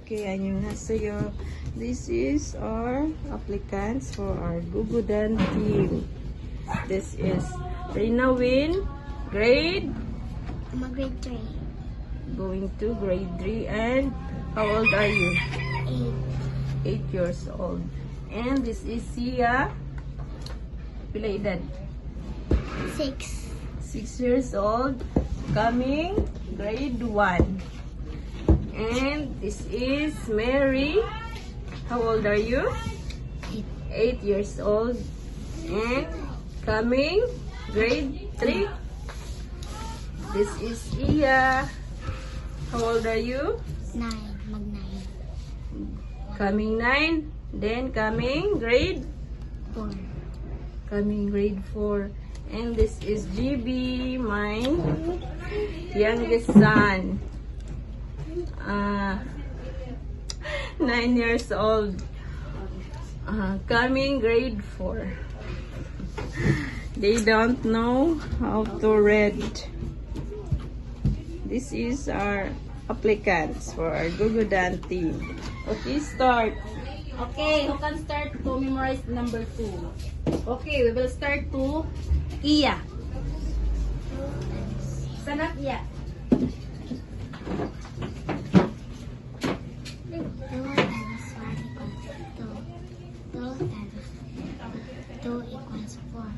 Okay, 안녕하세요. This is our applicants for our Gugudan team. This is Rina Win, grade? I'm a grade 3. Going to grade 3. And how old are you? 8. 8 years old. And this is Sia. Pila edad? 6. 6 years old. Coming grade 1. And this is Mary. How old are you? 8 years old. And coming grade 3. This is Iya. How old are you? 9. Mag 9. Coming 9. Then coming grade? 4. Coming grade 4. And this is GB, my youngest son. 9 years old. Coming grade 4. They don't know how to read. This is our applicants for our Gugudan team. Okay, start. Okay, who can start to memorize number 2? Okay, we will start to Iya. Sanak Iya. 2 times 1 equals 2. 2 times 2 equals 4.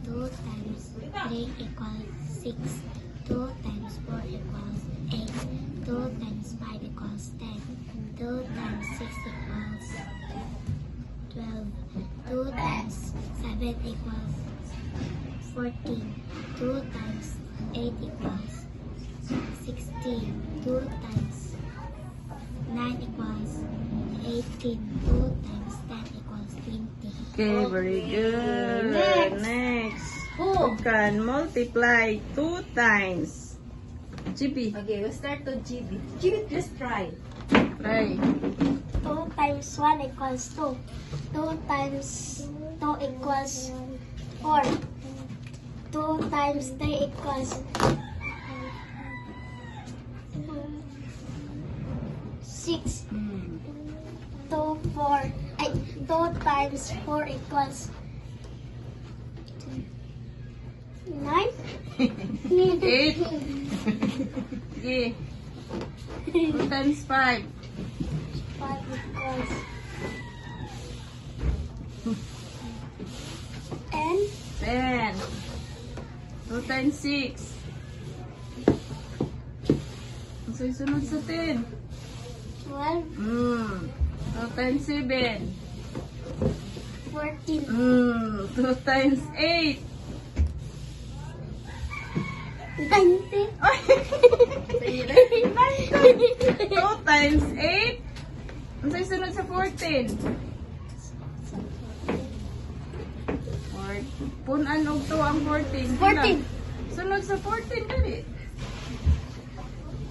2 times 3 equals 6. 2 times 4 equals 8. 2 times 5 equals 10. 2 times 6 equals 12. 2 times 7 equals 14. 2 times 8 equals 16. 2 times 9 equals 18. 2 times 10 equals 20. Okay, very good. Next. Who? You can multiply 2 times. GB, Okay, we'll start to GB. GB, just try. try. 2 times 1 equals 2. 2 times 2 equals 4. 2 times 3 equals 6. 2 times 4 equals 9. 8. Okay. 2 times 5. 5 equals 10. 10. 2 times 6. Ang sunod sa 10. 12. 2 times 7. 14. 2 times 8. 20. 2 times 8. Ang sunod sa 14. Punan og 2 ang 14. 14. Sunod sa 14 dali.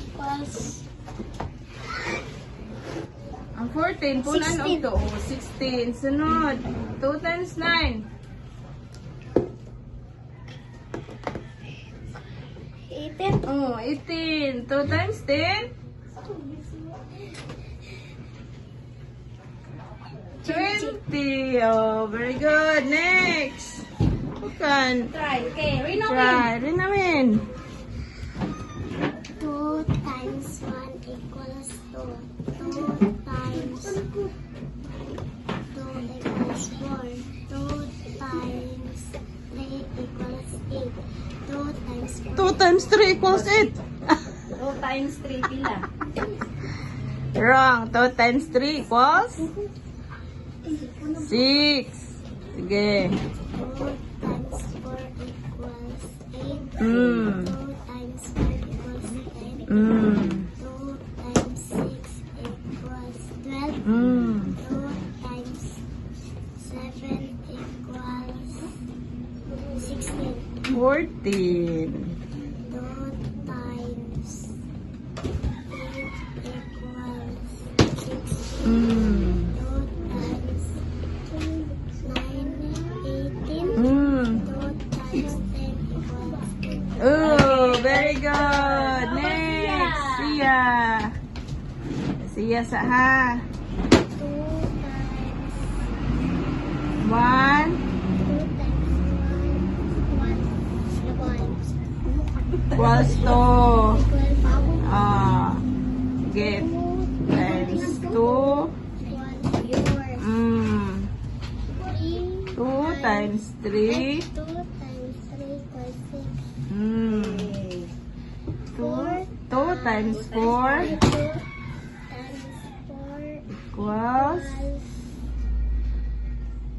Equals Ang 14, punan og 2. 16. Sunod. 2 times 9. 18. 18. 2 times 10. 20. Oh, very good. Next. Who can Try. Okay, Rina Win. try? Rinawin. 2 times 1 equals 2. 2 times 2 equals 4. 2 times 3 equals 8. 2 times 2 times 3 equals 8. 2 times 3 pila. Wrong. 2 times 3 equals 6. Sige. 2 times 4 equals 8. Mm. 2 times 5 equals 10. 2 times 6 equals 12. 2 times 7 equals 16. 14. 2 times 8 equals 16. 2 times 9, 18. 2 times 10 equals 20. Oh, very good. Next. Sia. Iya sa ha. 2 times 1. 2 times 1 Equals to. equals Get 2 times 2. 2 times 3. 2 times 3 equals 6. 2 times 4 2 times 4 equals.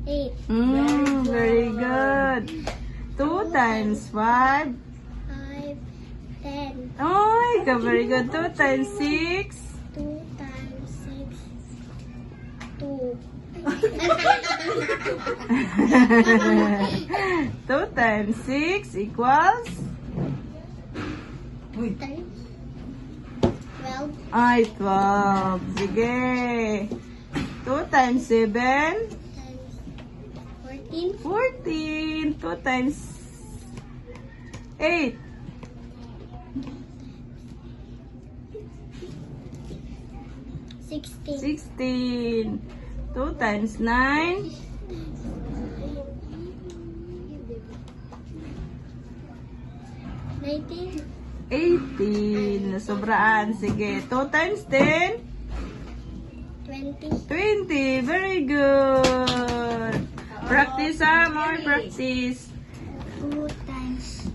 8. Very good. 2 times 5. 5, 10. Oh, very good. 2 times 6. 2 times 6, 2. 2 times 6 equals. 12. Ay, 12. Sige. 2 times 7. Times 14. 14. 2 times 8. 16. 16. 2 times 9. 19. 18. Nasobraan. Sige. 2 times 10. 20. 20. Very good. Practice ha. More practice. 2 times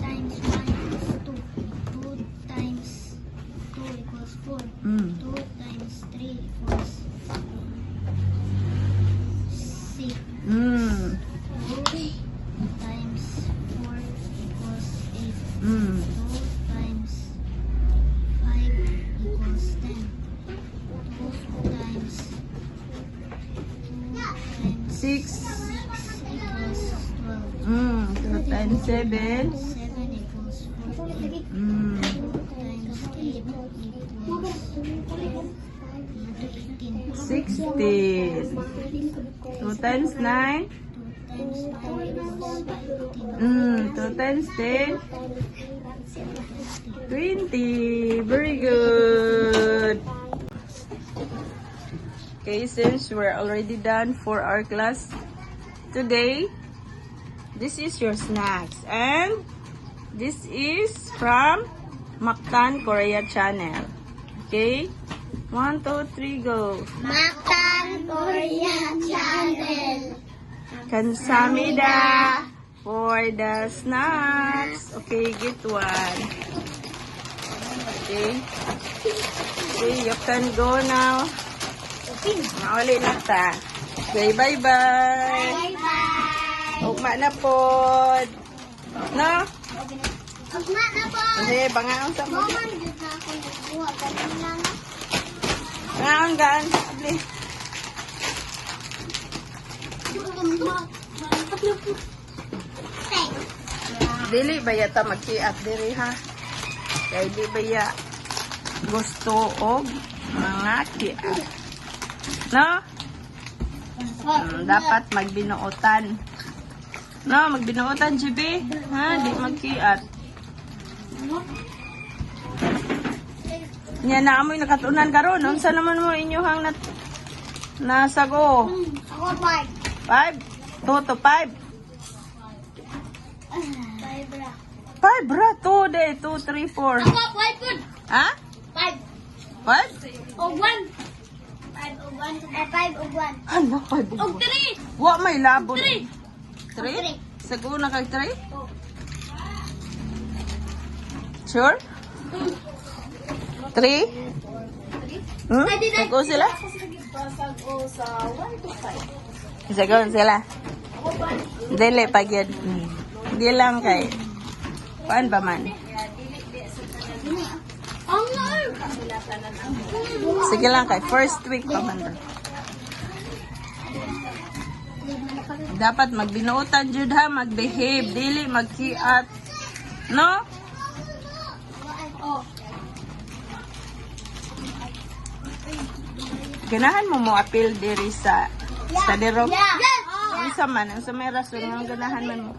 1 is 2. 2 times 2 equals 4. 2 times 3 equals 6. 2 times 4 equals 8. 2 times 5 equals 10. 2 times 6. 6 equals 12. 2 times 7. 7 equals 14. 2 times 8 equals 18. 16. 2 times 9. 2 times 9 equals 2 times 10. 20. Very good. Okay, since we're already done for our class today, this is your snacks. And this is from Mactan Korea channel. Okay? 1, 2, 3, go. Makan Korea Channel. Kamsahamnida for the snacks. Okay, get one. Okay. Okay, you can go now. Mauli na ta. Okay, bye-bye. Bye-bye. Ugma na pod. No? Ugma na po. Kasi bangaon sa mo. Maman, dito na ako nagbuha. Ganun lang. Bangaon gaan. Abli. Dili ba yata magkiat diri ha? Kaya di ba ya gusto og mga kiat? No? Dapat magbinuotan. No, magbinuotan, GB. Ha? Di magkiat. Nya na amoy nakatunan karon. Unsa naman mo inyohang nasago? Ako, 5. 5? 2 to 5? 5 ra. 5 bra. 2 day. 2, 3, 4. Ako, 5 po. Ha? 5. 5? O 1. 5 o 1. 5 o 1. Hala, 5. O 3. Wa may labot. 3. 3? Saguro na kay 3? Oh. Sure? 3? Sago sila? Sago sila? Dili pag yun. Di lang kay. Paan ba man? Ang nga. Sige lang kay. First week pa man. Dapat magbinuotan jud ha. Mag-behave. Dili magkiat. No? Ganahan mo mo appeal diri sa study room? Unsa man? Unsa may rason nga ganahan man mo?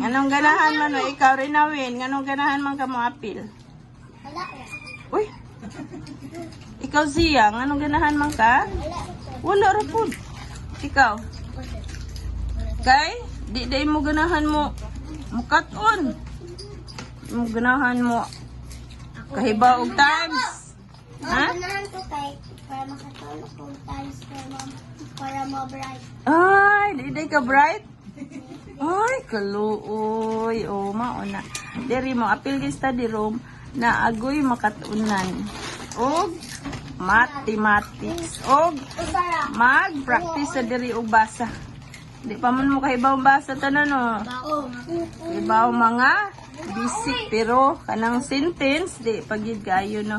Anong ganahan man mo? Ikaw rin nawin. Anong ganahan man ka mo appeal? Wala. Uy. Ikaw siya, anong ganahan man ka? Wala ra pud. Ikaw. Kay, di mo ganahan mo mukaton. Mo ganahan mo kahibaw og times. Ha? Ganahan ko kay para makatulog ko times para mo-bright. Ay, di ka bright? Ay, kaluoy. O, mauna. Diri mo, apil kay study room na agoy makatunan. O, mathematics. O, Usara. mag-practice sa diri og basa. Di pa man mo kahibaw basa tanan no. Bao. Kahibaw mga basic pero kanang sentence di pagid gayo no.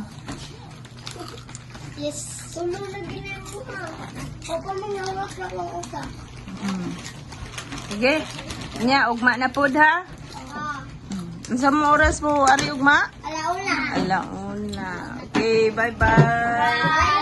Yes. Sulo na ginawa mo ka. Opo mo nawak na kong usa. Sige. Nya ugma na pod ha. Ah. Unsa mo oras mo ari ugma? Alauna. Alauna. Okay, bye-bye. Bye.